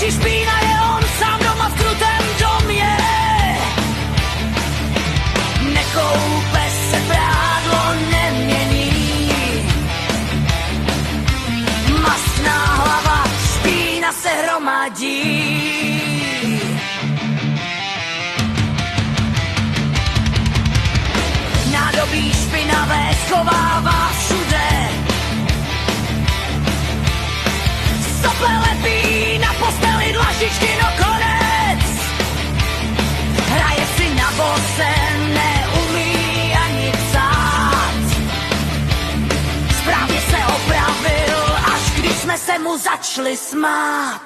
Další špína je on sám doma v krutém domě. Nekoupe se, prádlo nemění. Mastná hlava, špína se hromadí. Nádobí špinavé schovává všude. Sople lepí na posteli, dlažičky no konec. Hraje si na bose, neumí ani psát. Správně se opravil, až když jsme se mu začali smát.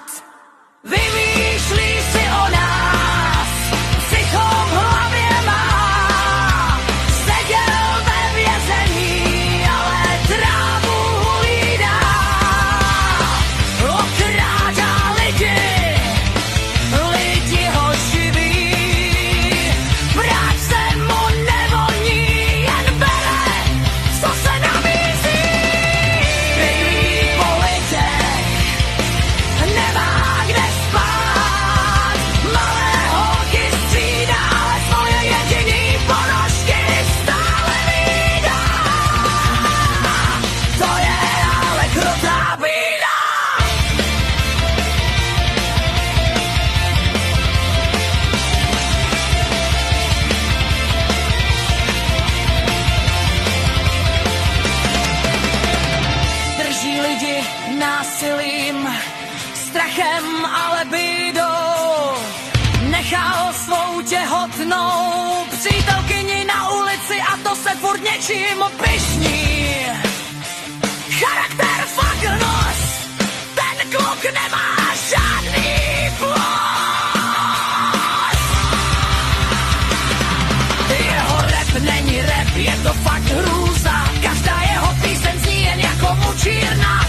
Vymýšlí si o nás, psychom v hlavě má. Seděl ve vězení, ale trávu hlídá. Okrádá lidi, lidi ho živí. Práce mu nevoní, jen bere, co se nabízí. Bydlí po lidech, nemá kde spát. Malé holky střídá, ale svoje jediný ponožky stále vídá. To je ale krutá bída. Drží lidi násilím, strachem, ale bídou. Nechal svou těhotnou přítelkyni na ulici a to se furt něčím pyšní. Charakter fakt hnus, ten kluk nemá žádný plus. Jeho rap není rap, je to fakt hrůza. Každá jeho píseň zní jen jako mučírna